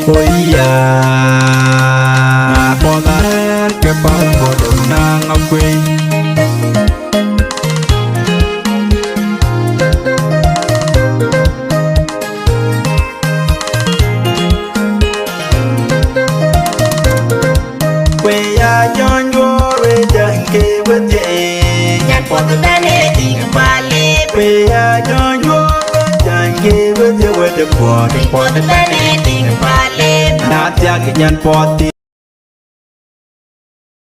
ôi ya bỏ ta cái bao một đồng nàng Angakuei quê ya nhon yo re chẳng kê vấn đề nhàn bỏ từ ta lê thì ba lê quê ya nhon yo chẳng kê vấn đề quê được bỏ bỏ từ ta lê thì ba lê nát ya cái nhàn bỏ